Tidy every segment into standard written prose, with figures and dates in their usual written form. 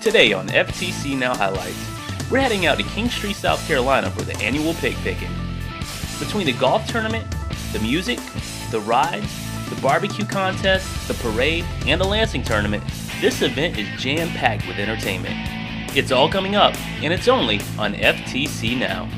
Today on FTC Now Highlights, we're heading out to Kingstree, South Carolina for the annual Pickin. Between the golf tournament, the music, the rides, the barbecue contest, the parade, and the Lansing tournament, this event is jam-packed with entertainment. It's all coming up, and it's only on FTC Now.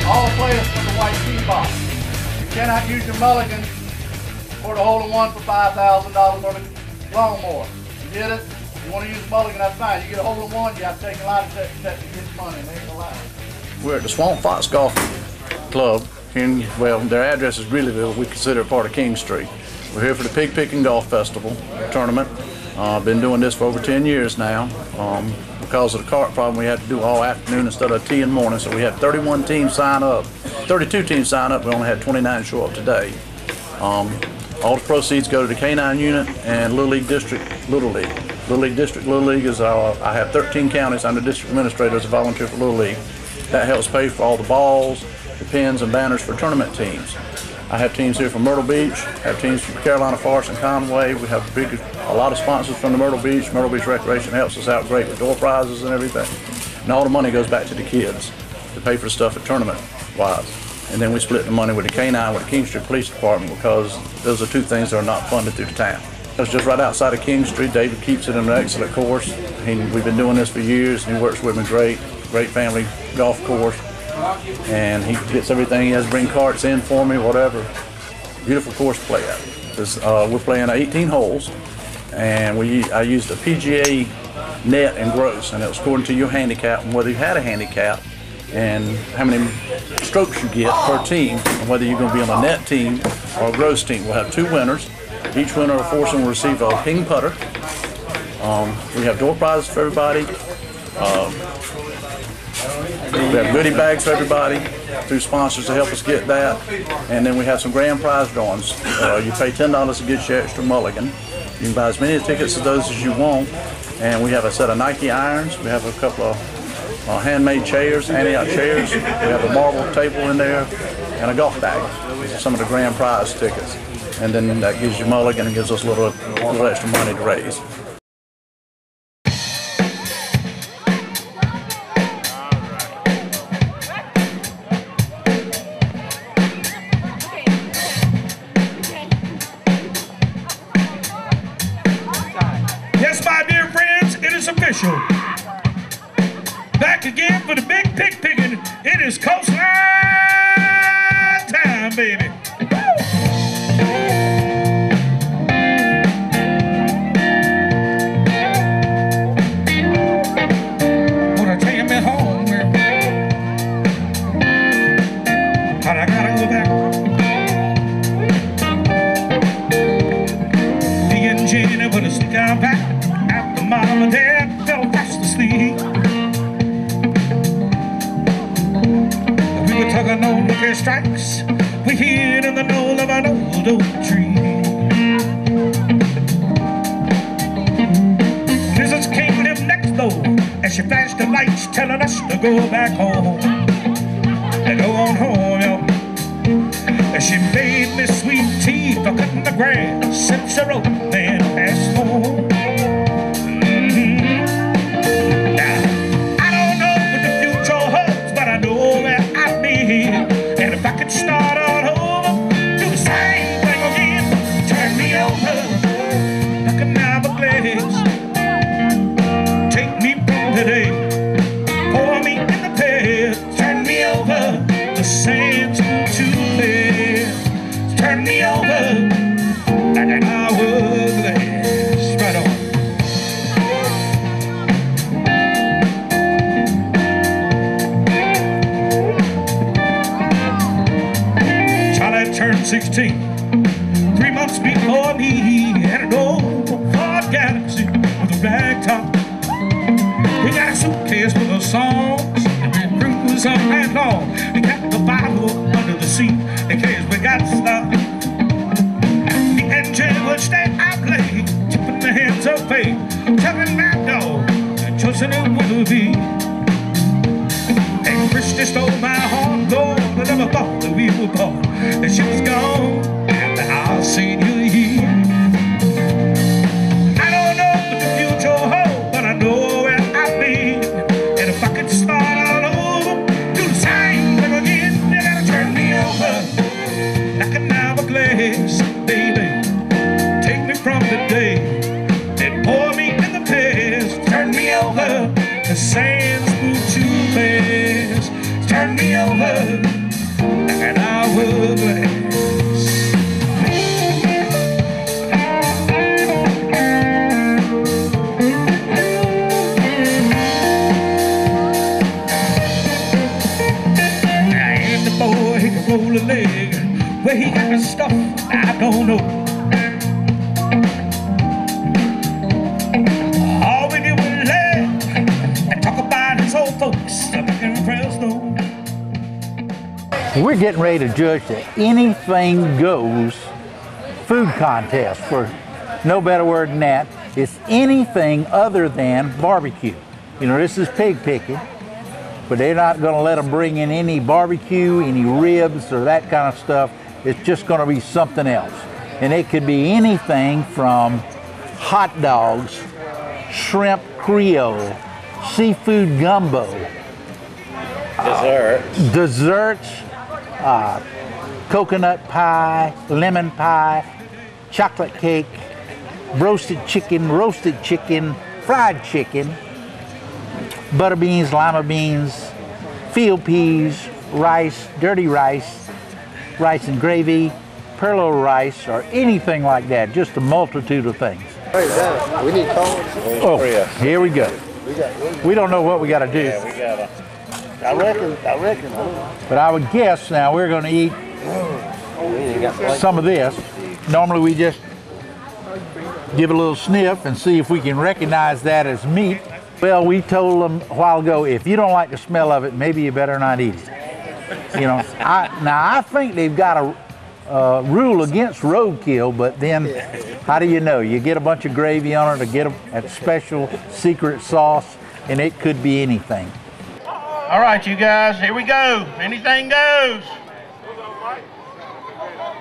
All players from the white tee box. You cannot use your mulligan or the hole-in-one for $5,000 or the lawnmower. You get it? You want to use mulligan, that's fine. You get a hole-in-one, you have to take a lie detector to get money, and they ain't allowed. We're at the Swamp Fox Golf Club. Well, their address is Greeleyville. We consider it part of Kingstree. We're here for the Pickin Golf Festival tournament. Been doing this for over 10 years now. Because of the cart problem, we had to do all afternoon instead of tea in the morning, so we had 31 teams sign up. 32 teams sign up, we only had 29 show up today. All the proceeds go to the K-9 unit and Little League District Little League. Little League District Little League is I have 13 counties. I'm the district administrator as a volunteer for Little League. That helps pay for all the balls, the pins, and banners for tournament teams. I have teams here from Myrtle Beach, have teams from Carolina Forest and Conway. We have a lot of sponsors from the Myrtle Beach. Myrtle Beach Recreation helps us out great with door prizes and everything. And all the money goes back to the kids to pay for stuff at tournament-wise. And then we split the money with the K-9 with the Kingstree Police Department because those are two things that are not funded through the town. It's just right outside of Kingstree. David keeps it in an excellent course. We've been doing this for years, and he works with me great family golf course. And he gets everything. He has to bring carts in for me, whatever. Beautiful course to play at. We're playing 18 holes, and I used a PGA net and gross, and it was according to your handicap and whether you had a handicap and how many strokes you get per team, and whether you're going to be on a net team or a gross team. We'll have two winners. Each winner of foursome will receive a ping putter. We have door prizes for everybody. We have goodie bags for everybody through sponsors to help us get that. And then we have some grand prize drawings. You pay $10 to get your extra mulligan. You can buy as many tickets of those as you want. And we have a set of Nike irons. We have a couple of handmade chairs, Antioch chairs. We have a marble table in there and a golf bag. These are some of the grand prize tickets. And then that gives you mulligan and gives us a little extra money to raise. Yes, my dear friends, it is official. Back again for the big Pickin. It is Coastline tugging on lucky strikes. We hid in the knoll of an old oak tree. Mrs. King lived next door, and she flashed the lights telling us to go back home. And go on home, yo. And she made me sweet tea for cutting the grass since the road man passed home. Now, I don't know what the future holds, but I know where I've been. And if I could start all over, do the same thing again, turn me over like an hourglass. Take me from today, pour me in the past, turn me over the sands too fast. Turn me over like an hourglass. Right on. Charlie turned 16 3 months before me, had an old Ford Galaxy with a rag top. We got a suitcase full of songs, and we cruise all night long. We got the Bible under the seat in case we got to stop. The engine would stay out late, tipping the hands of fate, telling my dog that chosen it will be. And Christy stole my heart, Lord, I never thought that we were born, and she was gone after our senior year. I don't know what the future holds, but I know where I've been. And if I could start all over, do the same thing again, you gotta turn me over like an hourglass, baby. Take me from today and pour me in the past. Turn me over, the sands move too fast. Turn me over like an hourglass. Roll a leg, where he got the stuff, I don't know. All we did was laugh and talk about his old folks back in Fresno. We're getting ready to judge the Anything Goes food contest. For no better word than that, it's anything other than barbecue. You know, this is pig picking, but they're not going to let them bring in any barbecue, any ribs, or that kind of stuff. It's just going to be something else. And it could be anything from hot dogs, shrimp creole, seafood gumbo, desserts, coconut pie, lemon pie, chocolate cake, roasted chicken, fried chicken, butter beans, lima beans, field peas, rice, dirty rice, rice and gravy, perlo rice, or anything like that. Just a multitude of things. We need cards. Oh, here we go. We don't know what we got to do. Yeah, we gotta. I reckon. But I would guess now we're going to eat some of this. Normally we just give a little sniff and see if we can recognize that as meat. Well, we told them a while ago, if you don't like the smell of it, maybe you better not eat it. You know, I think they've got a rule against roadkill, but then how do you know? You get a bunch of gravy on it, or get a special secret sauce, and it could be anything. All right, you guys, here we go. Anything goes.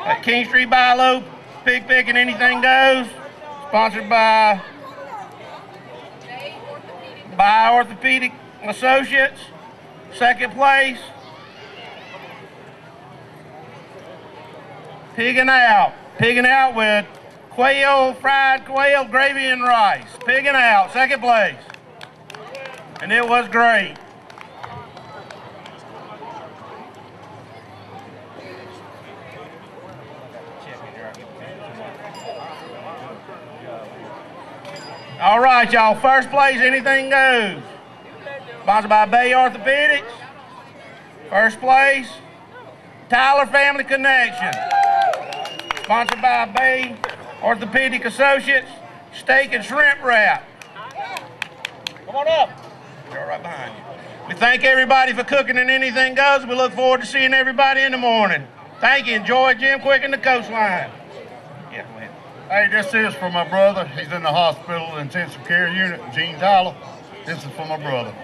At Kingstree Bilo, Pig Pickin' Anything Goes. Sponsored by Orthopedic Associates. Second place, Piggin' Out with quail, fried quail, gravy and rice. Piggin' Out, second place. And it was great. All right, y'all, first place, Anything Goes. Sponsored by Bay Orthopedics. First place, Tyler Family Connection. Sponsored by Bay Orthopedic Associates, Steak and Shrimp Wrap. Come on up. They're right behind you. We thank everybody for cooking and anything goes. We look forward to seeing everybody in the morning. Thank you. Enjoy Jim Quick and the Coastline. Yeah, go ahead. Hey, this is for my brother. He's in the hospital intensive care unit, Gene Tyler. This is for my brother.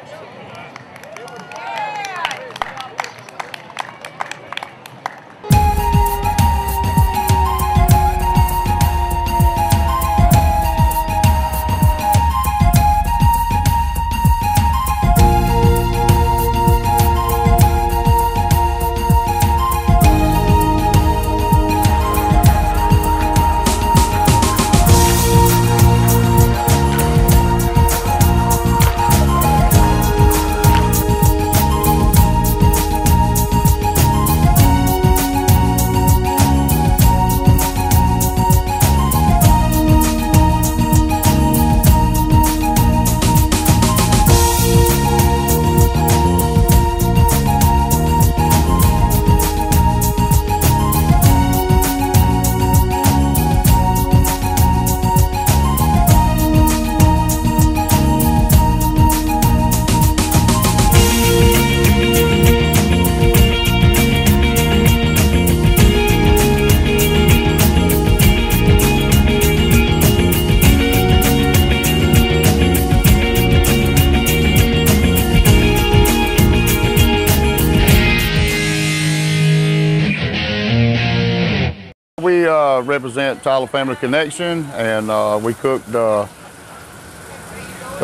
We represent Tyler Family Connection, and we cooked a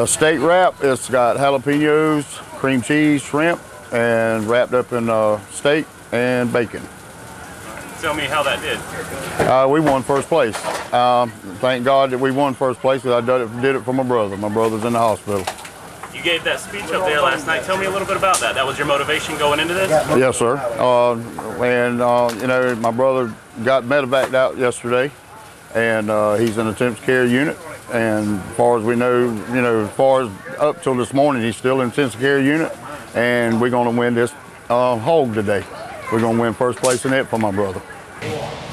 steak wrap. It's got jalapenos, cream cheese, shrimp, and wrapped up in steak and bacon. Tell me how that did. We won first place. Thank God that we won first place, because I did it for my brother. My brother's in the hospital. You gave that speech up there last night. Tell me a little bit about that. That was your motivation going into this? Yes, sir. You know, my brother got medevaced out yesterday, and he's in a intensive care unit. And as far as we know, you know, as far as up till this morning, he's still in intensive care unit, and we're going to win this hog today. We're going to win first place in it for my brother.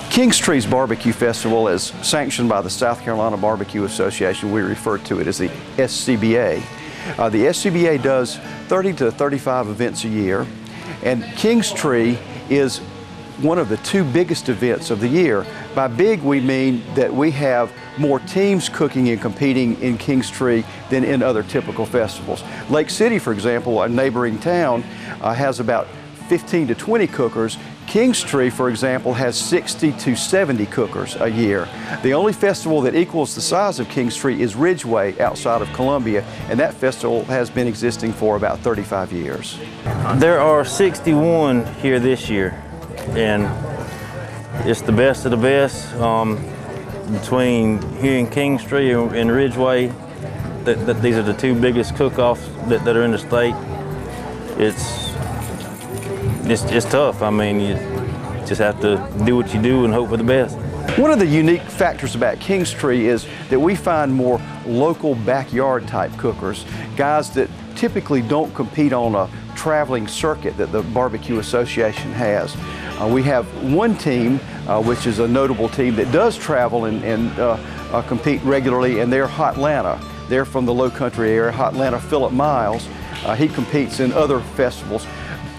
Kingstree's Barbecue Festival is sanctioned by the South Carolina Barbecue Association. We refer to it as the SCBA. The SCBA does 30 to 35 events a year, and Kingstree is one of the two biggest events of the year. By big, we mean that we have more teams cooking and competing in Kingstree than in other typical festivals. Lake City, for example, a neighboring town, has about 15 to 20 cookers. Kingstree, for example, has 60 to 70 cookers a year. The only festival that equals the size of Kingstree is Ridgeway outside of Columbia, and that festival has been existing for about 35 years. There are 61 here this year, and it's the best of the best. Between here in Kingstree and Ridgeway, these are the two biggest cook-offs that are in the state. It's tough. I mean, you just have to do what you do and hope for the best. One of the unique factors about Kingstree is that we find more local backyard type cookers, guys that typically don't compete on a traveling circuit that the Barbecue Association has. We have one team, which is a notable team that does travel and compete regularly, and they're Hotlanta. They're from the Low Country area. Hotlanta, Philip Miles. He competes in other festivals.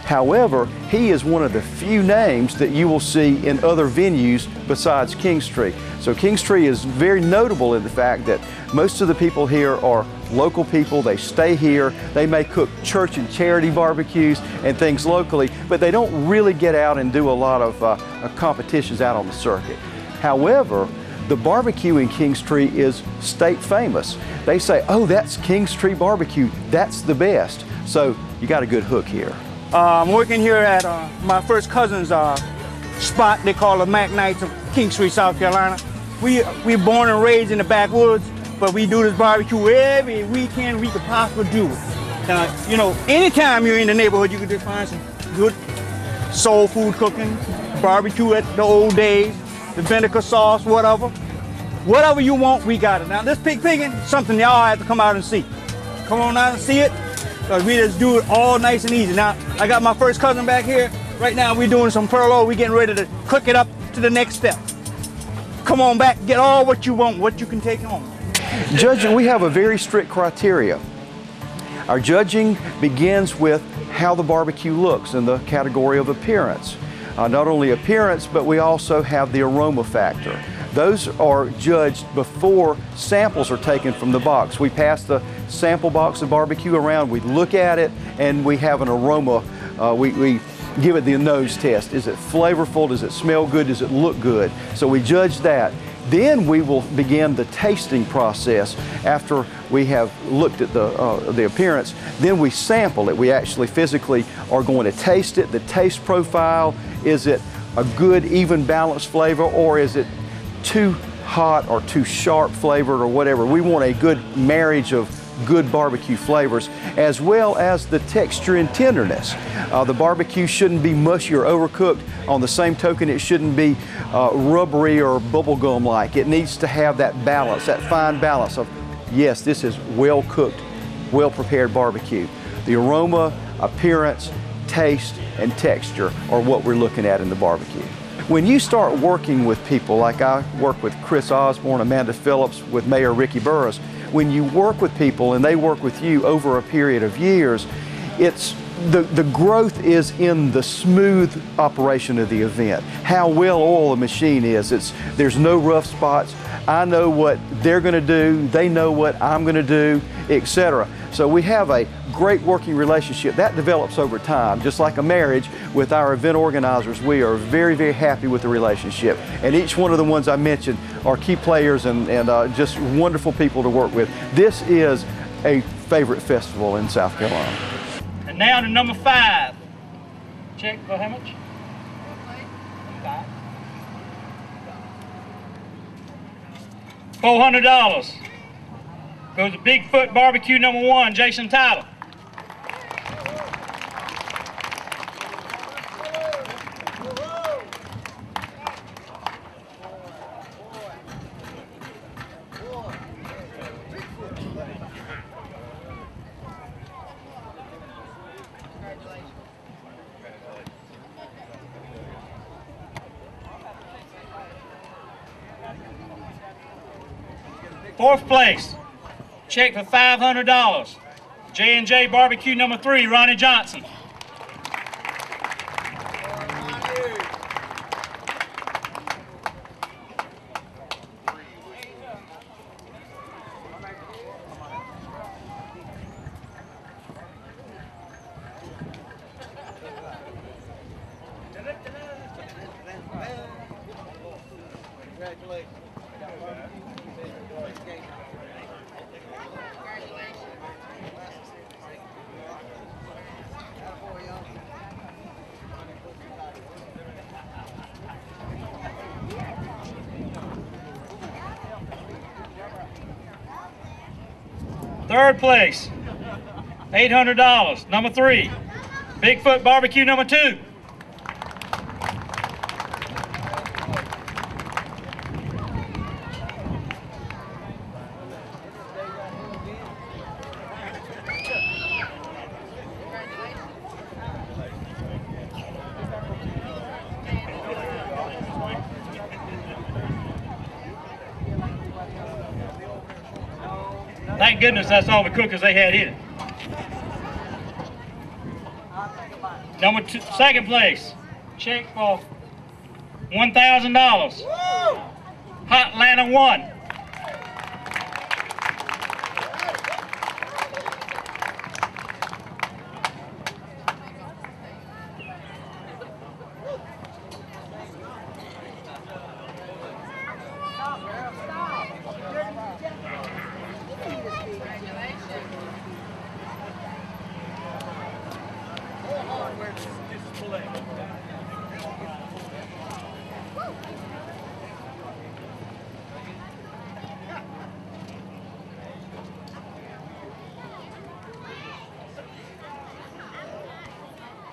However, he is one of the few names that you will see in other venues besides Kingstree. So Kingstree is very notable in the fact that most of the people here are local people. They stay here. They may cook church and charity barbecues and things locally, but they don't really get out and do a lot of competitions out on the circuit. However, the barbecue in Kingstree is state famous. They say, oh, that's Kingstree barbecue. That's the best. So you got a good hook here. I'm working here at my first cousin's spot. They call it Mac Nights of Kingstree, South Carolina. We're born and raised in the backwoods, but we do this barbecue every weekend we could possibly do it. You know, anytime you're in the neighborhood, you can just find some good soul food cooking, barbecue at the old days, the vinegar sauce, whatever. Whatever you want, we got it. Now this picking, something y'all have to come out and see. Come on out and see it. We just do it all nice and easy. Now, I got my first cousin back here. Right now, we're doing some furlough. We're getting ready to cook it up to the next step. Come on back, get all what you want, what you can take home. Judge, we have a very strict criteria. Our judging begins with how the barbecue looks in the category of appearance. Not only appearance, but we also have the aroma factor. Those are judged before samples are taken from the box. We pass the sample box of barbecue around, we look at it, and we have an aroma. We give it the nose test. Is it flavorful? Does it smell good? Does it look good? So we judge that. Then we will begin the tasting process. After we have looked at the appearance, then we sample it. We actually physically are going to taste it. The taste profile, is it a good, even balanced flavor, or is it too hot or too sharp flavored or whatever? We want a good marriage of good barbecue flavors, as well as the texture and tenderness. The barbecue shouldn't be mushy or overcooked. On the same token, it shouldn't be rubbery or bubblegum-like. It needs to have that balance, that fine balance of, yes, this is well-cooked, well-prepared barbecue. The aroma, appearance, taste, and texture are what we're looking at in the barbecue. When you start working with people, like I work with Chris Osborne, Amanda Phillips, with Mayor Ricky Burris, when you work with people and they work with you over a period of years, it's the growth is in the smooth operation of the event. How well oiled the machine is. There's no rough spots. I know what they're going to do. They know what I'm going to do, etc. So we have a great working relationship that develops over time. Just like a marriage with our event organizers, we are very, very happy with the relationship. And each one of the ones I mentioned are key players and just wonderful people to work with. This is a favorite festival in South Carolina. And now to number 5. Check for how much? 5. $400. Goes to Bigfoot Barbecue number 1, Jason Tyler. Fourth place, check for $500. J&J Barbecue number 3, Ronnie Johnson. Third place, $800, number 3, Bigfoot Barbecue number 2. Thank goodness that's all the cookers they had in. Number 2, second place, check for $1,000. Hot Atlanta 1.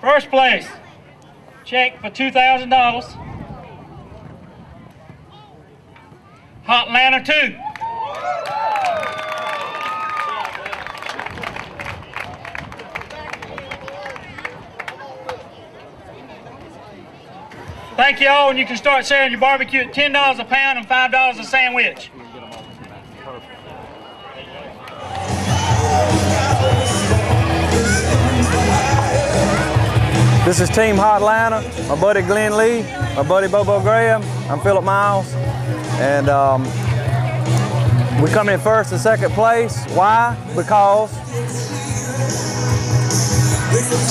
First place, check for $2,000. Hot Atlanta 2. Thank you all, and you can start selling your barbecue at $10 a pound and $5 a sandwich. This is Team Hotlanta, my buddy Glenn Lee, my buddy Bobo Graham. I'm Philip Miles, and we come in first and second place. Why? Because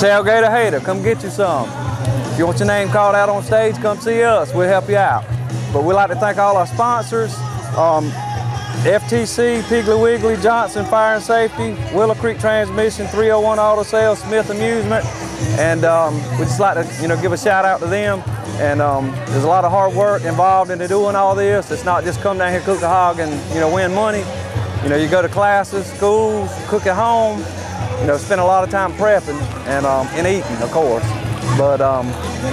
Tailgater Hater, come get you some. If you want your name called out on stage, come see us. We'll help you out. But we'd like to thank all our sponsors, FTC, Piggly Wiggly, Johnson Fire and Safety, Willow Creek Transmission, 301 Auto Sales, Smith Amusement, and we'd just like to give a shout out to them. And there's a lot of hard work involved in doing all this. It's not just come down here, cook a hog, and win money. You go to classes, schools, cook at home. Spend a lot of time prepping and eating, of course. But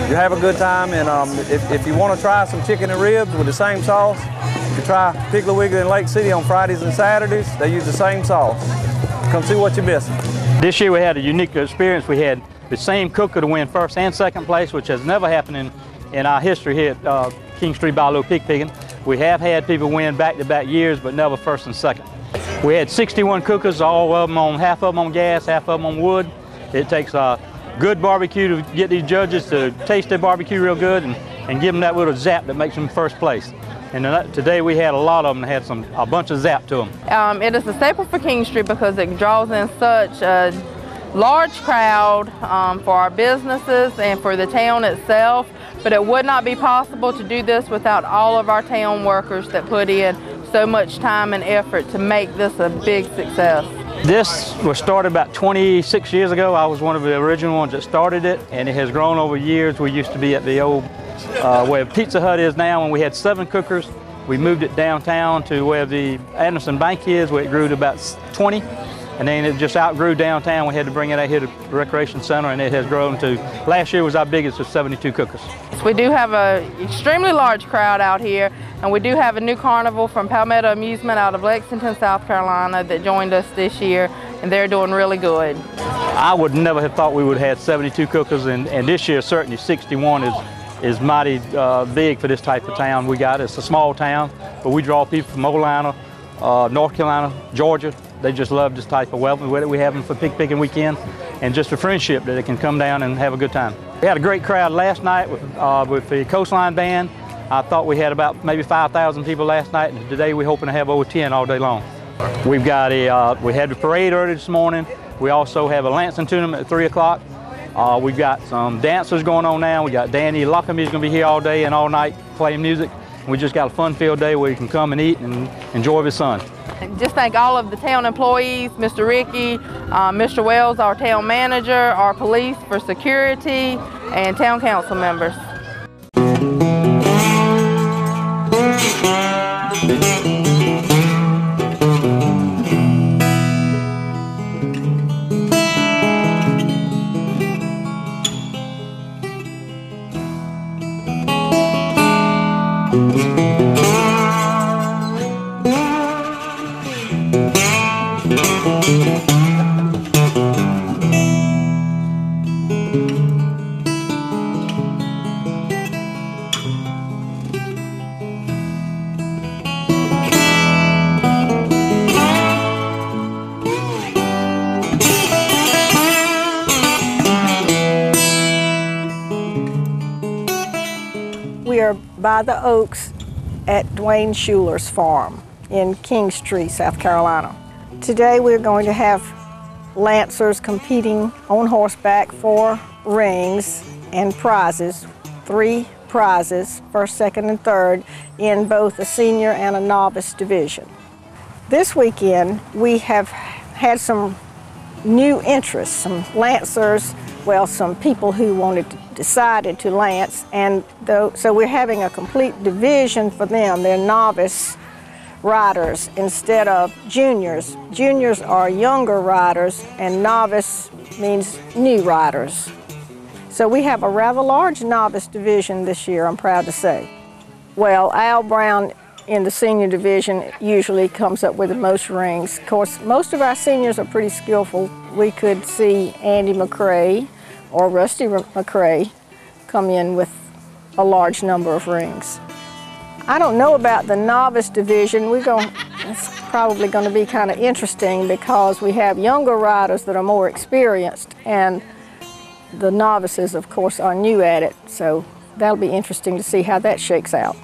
you have a good time, and if you want to try some chicken and ribs with the same sauce, you can try Piggly Wiggly in Lake City on Fridays and Saturdays. They use the same sauce. Come see what you're missing. This year we had a unique experience. We had the same cooker to win first and second place, which has never happened in our history here at Kingstree Bayou Pig Pickin. We have had people win back-to-back years, but never first and second. We had 61 cookers, all of them half of them on gas, half of them on wood. It takes good barbecue to get these judges to taste their barbecue real good and give them that little zap that makes them first place. And today we had a lot of them that had a bunch of zap to them. It is a staple for Kingstree because it draws in such a large crowd for our businesses and for the town itself. But it would not be possible to do this without all of our town workers that put in so much time and effort to make this a big success. This was started about 26 years ago. I was one of the original ones that started it, and it has grown over years. We used to be at the old where Pizza Hut is now, and we had 7 cookers. We moved it downtown to where the Anderson Bank is, where it grew to about 20. And then it just outgrew downtown. We had to bring it out here to the Recreation Center, and it has grown to, last year was our biggest with 72 cookers. We do have an extremely large crowd out here, and we do have a new carnival from Palmetto Amusement out of Lexington, South Carolina that joined us this year, and they're doing really good. I would never have thought we would have had 72 cookers, and this year certainly 61 is mighty big for this type of town we got. It's a small town, but we draw people from Oklahoma, North Carolina, Georgia. They just love this type of welcome that we have them for pig picking weekend, and just a friendship that they can come down and have a good time. We had a great crowd last night with the Coastline Band. I thought we had about maybe 5,000 people last night, and today we're hoping to have over 10 all day long. We've got we had the parade early this morning. We also have a Lansing tournament at 3 o'clock. We've got some dancers going on now. We got Danny Lockamy's going to be here all day and all night playing music. We just got a fun-filled day where you can come and eat and enjoy the sun. Just thank all of the town employees, Mr. Ricky, Mr. Wells, our town manager, our police for security, and town council members. We are by the Oaks at Dwayne Schuler's farm in Kingstree, South Carolina. Today we're going to have Lancers competing on horseback for rings and prizes, 3 prizes, first, second, and third, in both a senior and a novice division. This weekend we have had some new interests, some Lancers, well, some people who decided to lance, and so we're having a complete division for them. They're novice riders instead of juniors. Juniors are younger riders, and novice means new riders. So we have a rather large novice division this year, I'm proud to say. Well, Al Brown in the senior division usually comes up with the most rings. Of course, most of our seniors are pretty skillful. We could see Andy McCrae or Rusty McCrae come in with a large number of rings. I don't know about the novice division. It's probably going to be kind of interesting because we have younger riders that are more experienced, and The novices, of course, are new at it, so that'll be interesting to see how that shakes out.